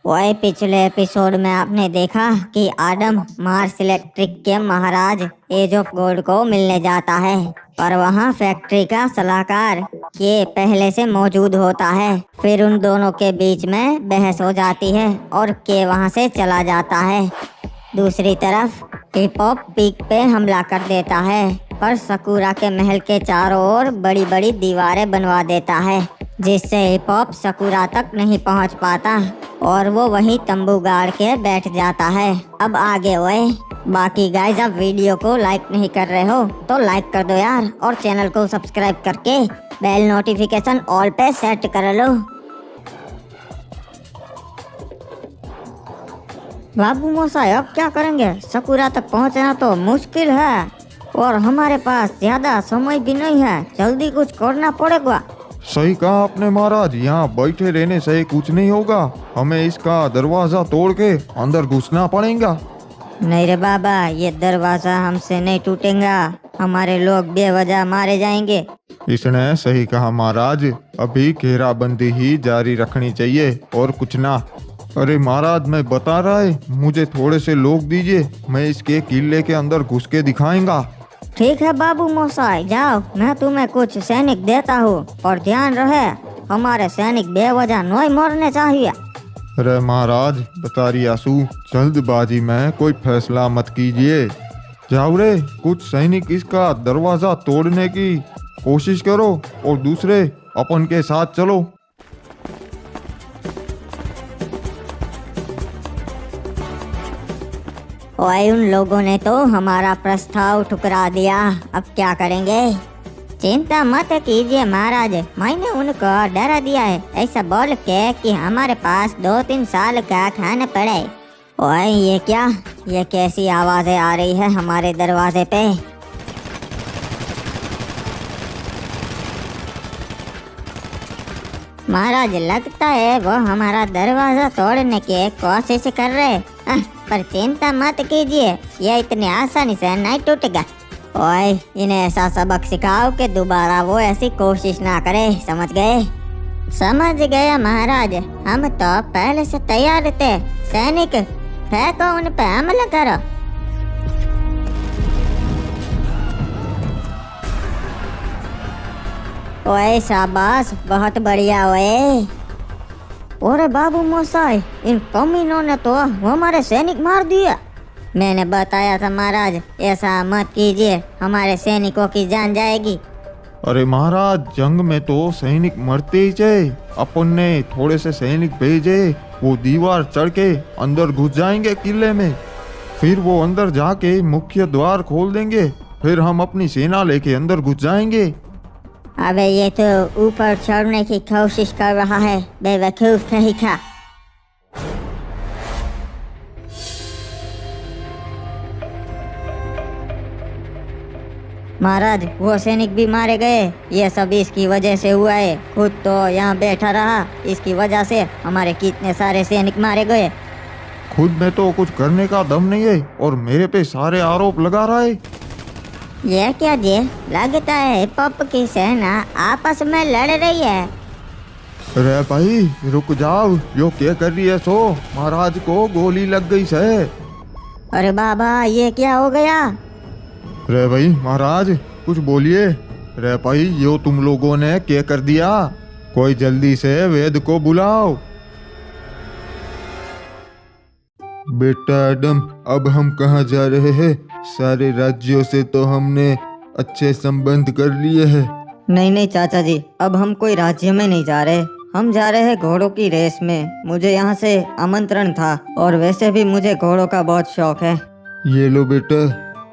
वही पिछले एपिसोड में आपने देखा कि आदम मार्स इलेक्ट्रिक के महाराज एज ऑफ गोल्ड को मिलने जाता है, पर वहाँ फैक्ट्री का सलाहकार के पहले से मौजूद होता है। फिर उन दोनों के बीच में बहस हो जाती है और के वहाँ से चला जाता है। दूसरी तरफ हिप हॉप पीक पे हमला कर देता है, पर सकूरा के महल के चारों ओर बड़ी बड़ी दीवारें बनवा देता है, जिससे हिप हॉप सकूरा तक नहीं पहुंच पाता और वो वहीं तंबू गाड़ के बैठ जाता है। अब आगे हुए बाकी गाइस, अब वीडियो को लाइक नहीं कर रहे हो तो लाइक कर दो यार, और चैनल को सब्सक्राइब करके बेल नोटिफिकेशन ऑल पे सेट कर लो। बाबू मोसाई अब क्या करेंगे? सकूरा तक पहुंचना तो मुश्किल है और हमारे पास ज्यादा समय भी नहीं है, जल्दी कुछ करना पड़ेगा। सही कहा आपने महाराज, यहाँ बैठे रहने से कुछ नहीं होगा, हमें इसका दरवाजा तोड़ के अंदर घुसना पड़ेगा। नहीं रे बाबा, ये दरवाजा हमसे नहीं टूटेगा, हमारे लोग बेवजह मारे जाएंगे। इसने सही कहा महाराज, अभी घेराबंदी ही जारी रखनी चाहिए और कुछ ना। अरे महाराज, मैं बता रहा है, मुझे थोड़े से लोग दीजिए, मैं इसके किले के अंदर घुस के दिखाएंगा। ठीक है बाबू मोसाई, जाओ, मैं तुम्हें कुछ सैनिक देता हूँ, और ध्यान रहे हमारे सैनिक बेवजह नहीं मरने चाहिए। अरे महाराज, बता रही आसू, जल्दबाजी में कोई फैसला मत कीजिए। जाओ रे, कुछ सैनिक इसका दरवाजा तोड़ने की कोशिश करो और दूसरे अपन के साथ चलो। और उन लोगों ने तो हमारा प्रस्ताव ठुकरा दिया, अब क्या करेंगे? चिंता मत कीजिए महाराज, मैंने उनको डरा दिया है, ऐसा बोल के कि हमारे पास 2-3 साल का खाना पड़े। ओए ये क्या, ये कैसी आवाजें आ रही है हमारे दरवाजे पे? महाराज, लगता है वो हमारा दरवाजा तोड़ने की कोशिश कर रहे, पर चिंता मत कीजिए, ये इतनी आसानी से नहीं टूटेगा। ओए, इन्हें ऐसा सबक सिखाओ कि दोबारा वो ऐसी कोशिश ना करे, समझ गए? समझ गया महाराज, हम तो पहले से तैयार थे। सैनिक, फेंको उन पे हमला करो। ओए शाबाश, बहुत बढ़िया। ओए अरे बाबू मोसाई, इन कमीनों ने तो हमारे सैनिक मार दिया। मैंने बताया था महाराज, ऐसा मत कीजिए, हमारे सैनिकों की जान जाएगी। अरे महाराज, जंग में तो सैनिक मरते ही थे, अपन ने थोड़े से सैनिक भेजे, वो दीवार चढ़ के अंदर घुस जाएंगे किले में, फिर वो अंदर जाके मुख्य द्वार खोल देंगे, फिर हम अपनी सेना लेके अंदर घुस जाएंगे। अबे ये तो ऊपर चढ़ने की कोशिश कर रहा है, बेवकूफ कहीं का। महाराज, वो सैनिक भी मारे गए, ये सब इसकी वजह से हुआ है, खुद तो यहाँ बैठा रहा, इसकी वजह से हमारे कितने सारे सैनिक मारे गए। खुद में तो कुछ करने का दम नहीं है और मेरे पे सारे आरोप लगा रहा है। ये क्या जी, लगता है हिप हॉप की सेना आपस में लड़ रही है। अरे भाई रुक जाओ, यो क्या कर रही है? सो महाराज को गोली लग गई से। अरे बाबा, ये क्या हो गया? रे भाई महाराज, कुछ बोलिए। रे भाई, यो तुम लोगों ने क्या कर दिया? कोई जल्दी से वेद को बुलाओ। बेटा आदम, अब हम कहाँ जा रहे हैं? सारे राज्यों से तो हमने अच्छे संबंध कर लिए हैं। नहीं नहीं चाचा जी, अब हम कोई राज्य में नहीं जा रहे, हम जा रहे हैं घोड़ों की रेस में। मुझे यहाँ से आमंत्रण था और वैसे भी मुझे घोड़ों का बहुत शौक है। ये लो बेटा,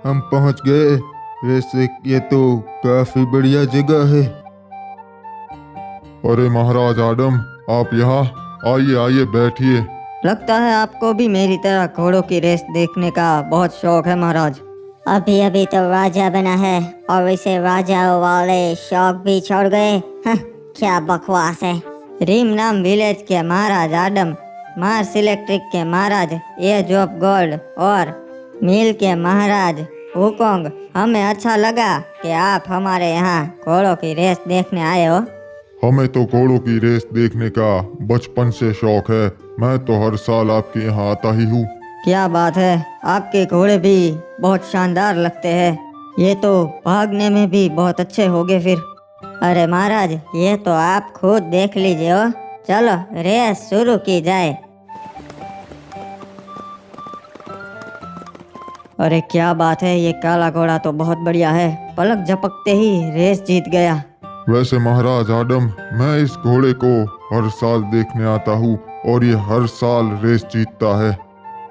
हम पहुँच गए। वैसे ये तो काफी बढ़िया जगह है। अरे महाराज आदम, आप यहाँ आइए, आइए बैठिए। लगता है आपको भी मेरी तरह घोड़ों की रेस देखने का बहुत शौक है महाराज। अभी अभी तो राजा बना है और इसे राजाओं वाले शौक भी छोड़ गए। क्या बकवास है। रीम नाम विलेज के महाराज आदम, मार्स इलेक्ट्रिक के महाराज एज ऑफ गोल्ड और मिल के महाराज हुकोंग, हमें अच्छा लगा कि आप हमारे यहाँ घोड़ों की रेस देखने आए हो। हमें तो घोड़ों की रेस देखने का बचपन से शौक है। मैं तो हर साल आपके यहाँ आता ही हूँ। क्या बात है, आपके घोड़े भी बहुत शानदार लगते हैं। ये तो भागने में भी बहुत अच्छे होंगे फिर। अरे महाराज, ये तो आप खुद देख लीजिए हो। चलो रेस शुरू की जाए। अरे क्या बात है, ये काला घोड़ा तो बहुत बढ़िया है। पलक झपकते ही रेस जीत गया। वैसे महाराज आडम, मैं इस घोड़े को हर साल देखने आता हूँ और ये हर साल रेस जीतता है।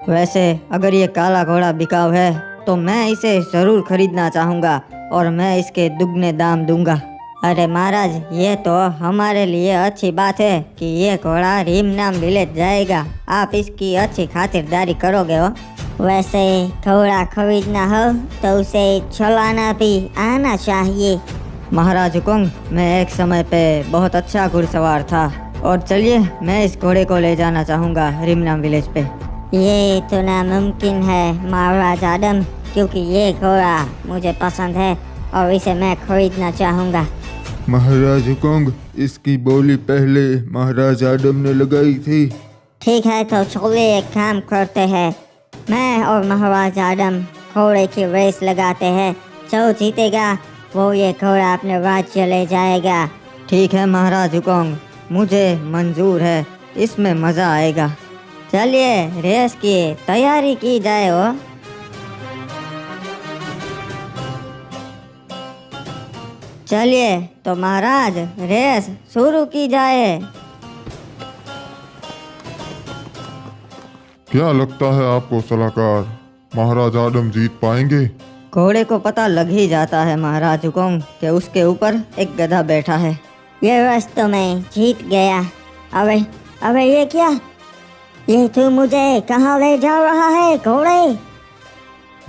वैसे अगर ये काला घोड़ा बिकाऊ है तो मैं इसे जरूर खरीदना चाहूँगा और मैं इसके दुगने दाम दूंगा। अरे महाराज, ये तो हमारे लिए अच्छी बात है कि ये घोड़ा रीमनाम विलेज जाएगा। आप इसकी अच्छी खातिरदारी करोगे हो। वैसे घोड़ा खरीदना हो तो उसे चलाना भी आना चाहिए। महाराज हुकुम, मैं एक समय पे बहुत अच्छा घुड़सवार था और चलिए मैं इस घोड़े को ले जाना चाहूँगा रीमनाम विलेज पे। ये तो नामुमकिन है महाराज आदम, क्योंकि ये घोड़ा मुझे पसंद है और इसे मैं खरीदना चाहूँगा। महाराज हुकुम, इसकी बोली पहले महाराज आडम ने लगाई थी। ठीक है, तो चलिए एक काम करते हैं। मैं और महाराज आदम घोड़े की रेस लगाते हैं। जो जीतेगा वो ये घोड़ा अपने राज्य ले जाएगा। ठीक है महाराज हुकुम, मुझे मंजूर है, इसमें मज़ा आएगा। चलिए रेस की तैयारी की जाए हो। चलिए तो महाराज रेस शुरू की जाए। क्या लगता है आपको सलाहकार, महाराज आडम जीत पाएंगे? घोड़े को पता लग ही जाता है महाराज हुकुम कि उसके ऊपर एक गधा बैठा है। ये रेस तो मैं जीत गया। अबे अबे ये क्या? ये तू मुझे कहाँ ले जा रहा है घोड़े?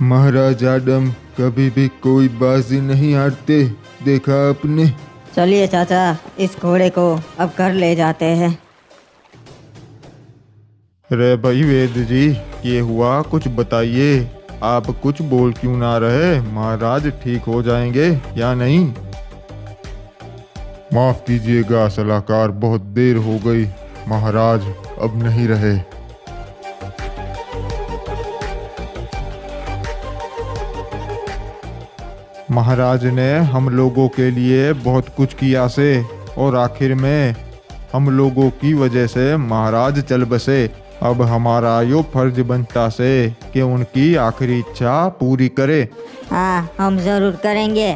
महाराज आडम कभी भी कोई बाजी नहीं हारते, देखा आपने। चलिए चाचा, इस घोड़े को अब घर ले जाते हैं। अरे भाई वेद जी, ये हुआ कुछ बताइए। आप कुछ बोल क्यों ना रहे? महाराज ठीक हो जाएंगे या नहीं? माफ कीजिएगा सलाहकार, बहुत देर हो गई। महाराज अब नहीं रहे। महाराज ने हम लोगों के लिए बहुत कुछ किया से, और आखिर में हम लोगों की वजह से महाराज चल बसे। अब हमारा यो फर्ज बनता से कि उनकी आखिरी इच्छा पूरी करे। हाँ, हम जरूर करेंगे।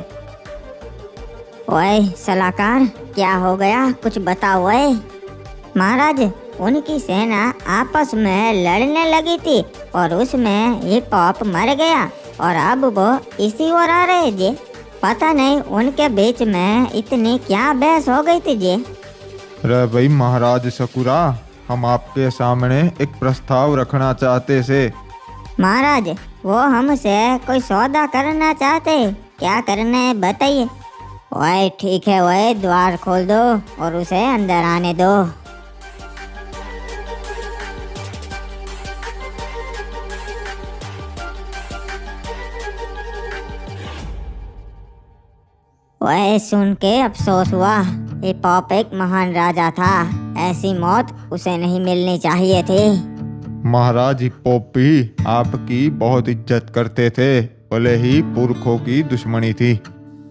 ओए सलाहकार, क्या हो गया? कुछ बताओ। ओए महाराज, उनकी सेना आपस में लड़ने लगी थी और उसमें ये पॉप मर गया और अब वो इसी ओर आ रहे जी। पता नहीं उनके बीच में इतनी क्या बहस हो गई थी जी। अरे भाई महाराज सकुरा, हम आपके सामने एक प्रस्ताव रखना चाहते से। महाराज, वो हमसे कोई सौदा करना चाहते। क्या करना है बताइए। ओए ठीक है, ओए द्वार खोल दो और उसे अंदर आने दो। ओए सुन के अफसोस हुआ। ये पॉप एक महान राजा था, ऐसी मौत उसे नहीं मिलनी चाहिए थी। महाराज पोपी आपकी बहुत इज्जत करते थे, भले ही पुरखों की दुश्मनी थी।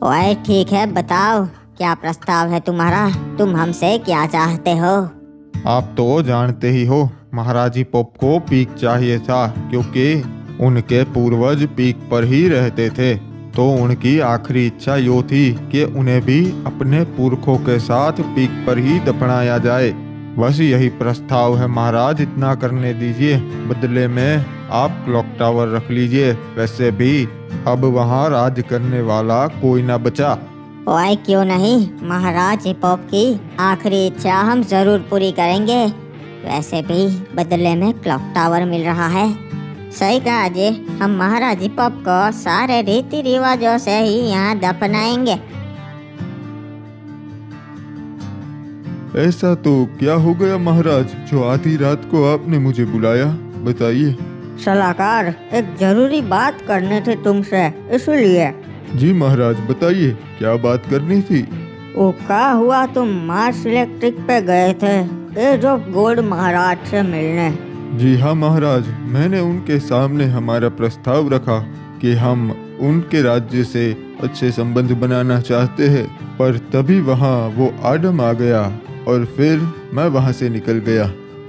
ओए ठीक है, बताओ क्या प्रस्ताव है तुम्हारा? तुम हमसे क्या चाहते हो? आप तो जानते ही हो, महाराजी पोप को पीक चाहिए था, क्योंकि उनके पूर्वज पीक पर ही रहते थे। तो उनकी आखिरी इच्छा यो थी कि उन्हें भी अपने पुरखों के साथ पीक पर ही दफनाया जाए। बस यही प्रस्ताव है महाराज, इतना करने दीजिए। बदले में आप क्लॉक टावर रख लीजिए। वैसे भी अब वहाँ राज करने वाला कोई ना बचा। ओए क्यों नहीं, महाराज हिपोप की आखिरी इच्छा हम जरूर पूरी करेंगे। वैसे भी बदले में क्लॉक टावर मिल रहा है। सही कहा जी, हम महाराज हिपोप को सारे रीति रिवाजों से ही यहाँ दफनाएंगे। ऐसा तो क्या हो गया महाराज, जो आधी रात को आपने मुझे बुलाया? बताइए। सलाहकार, एक जरूरी बात करनी थी तुमसे, इसलिए। जी महाराज बताइए, क्या बात करनी थी? वो क्या हुआ, तुम मार्स इलेक्ट्रिक पे गए थे एज ऑफ गोल्ड महाराज से मिलने। जी हाँ महाराज, मैंने उनके सामने हमारा प्रस्ताव रखा कि हम उनके राज्य से अच्छे संबंध बनाना चाहते हैं, पर तभी वहाँ वो आडम आ गया और फिर मैं वहाँ से निकल गया।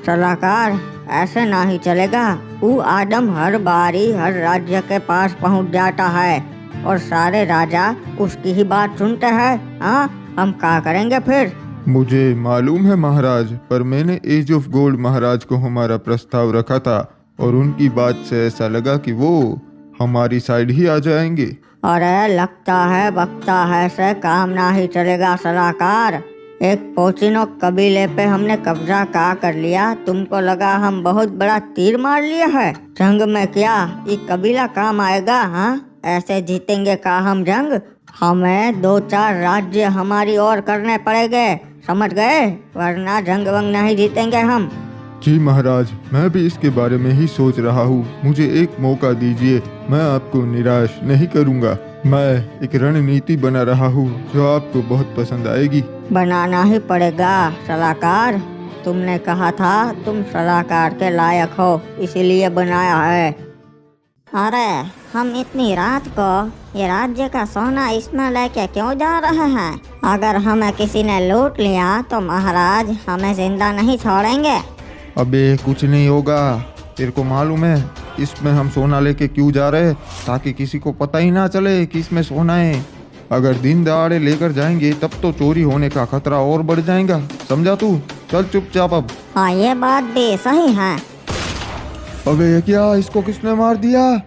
सलाहकार, ऐसे ना ही चलेगा। वो आदम हर बारी हर राज्य के पास पहुंच जाता है और सारे राजा उसकी ही बात सुनते हैं। हाँ, हम क्या करेंगे फिर? मुझे मालूम है महाराज, पर मैंने एज ऑफ गोल्ड महाराज को हमारा प्रस्ताव रखा था और उनकी बात से ऐसा लगा कि वो हमारी साइड ही आ जाएंगे। अरे लगता है बकता है से काम ना ही चलेगा सलाहकार। एक पोचिनो कबीले पे हमने कब्जा का कर लिया, तुमको लगा हम बहुत बड़ा तीर मार लिए है? जंग में क्या ये कबीला काम आएगा? हाँ, ऐसे जीतेंगे का हम जंग? हमें 2-4 राज्य हमारी ओर करने पड़ेंगे, समझ गए? वरना जंग वंग नहीं जीतेंगे हम। जी महाराज, मैं भी इसके बारे में ही सोच रहा हूँ। मुझे एक मौका दीजिए, मैं आपको निराश नहीं करूँगा। मैं एक रणनीति बना रहा हूँ जो आपको बहुत पसंद आएगी। बनाना ही पड़ेगा सलाहकार। तुमने कहा था तुम सलाहकार के लायक हो, इसीलिए बनाया है। अरे हम इतनी रात को ये राज्य का सोना इसमें लेके क्यों जा रहे हैं? अगर हमें किसी ने लूट लिया तो महाराज हमें जिंदा नहीं छोड़ेंगे। अबे कुछ नहीं होगा, तेरे को मालूम है इसमें हम सोना लेके क्यों जा रहे हैं? ताकि किसी को पता ही ना चले कि इसमें सोना है। अगर दिन दहाड़े लेकर जाएंगे तब तो चोरी होने का खतरा और बढ़ जाएगा, समझा तू? चल चुपचाप अब। हाँ, ये बात भी सही है। अबे ये क्या, इसको किसने मार दिया?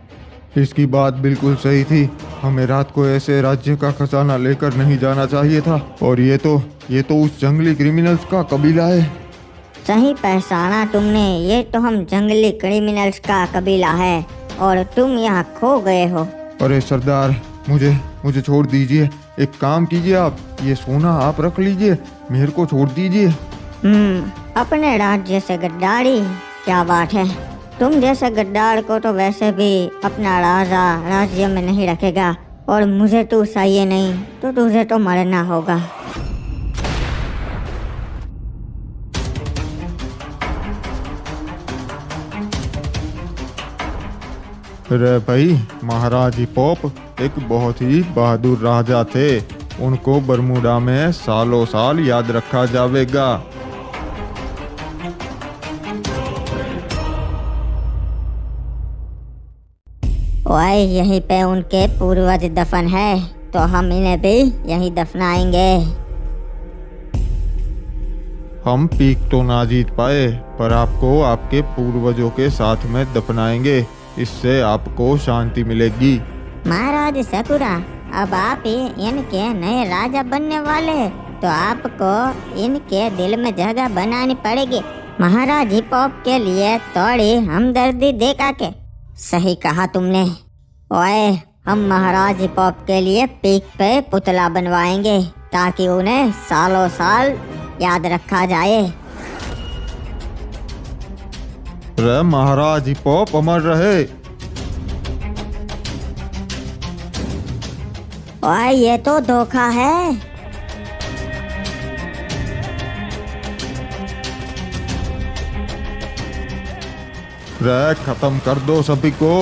इसकी बात बिल्कुल सही थी, हमें रात को ऐसे राज्य का खजाना लेकर नहीं जाना चाहिए था। और ये तो उस जंगली क्रिमिनल्स का कबीला है। सही पहचाना तुमने, ये तो हम जंगली क्रिमिनल्स का कबीला है और तुम यहाँ खो गए हो। अरे सरदार, मुझे छोड़ दीजिए। एक काम कीजिए, आप ये सोना आप रख लीजिए, मेरे को छोड़ दीजिए। अपने राज्य से गद्दारी, क्या बात है? तुम जैसे गद्दार को तो वैसे भी अपना राजा राज्य में नहीं रखेगा, और मुझे तू चाहिए नहीं तो तुझे तो मरना होगा। अरे भाई, महाराज हिपोप एक बहुत ही बहादुर राजा थे, उनको बरमूडा में सालों साल याद रखा जाएगा। ओए, यहीं पे उनके पूर्वज दफन है, तो हम इन्हें भी यहीं दफनाएंगे। हम पीक तो ना जीत पाए, पर आपको आपके पूर्वजों के साथ में दफनाएंगे, इससे आपको शांति मिलेगी। महाराज सकुरा, अब आप ही इनके नए राजा बनने वाले, तो आपको इनके दिल में जगह बनानी पड़ेगी। महाराज हिपोप के लिए थोड़ी हमदर्दी देखा के। सही कहा तुमने। ओए, हम महाराज हिपोप के लिए पीक पे पुतला बनवाएंगे ताकि उन्हें सालों साल याद रखा जाए। रे महाराज हिपोप अमर रहे। ओए, ये तो धोखा है। रे खत्म कर दो सभी को।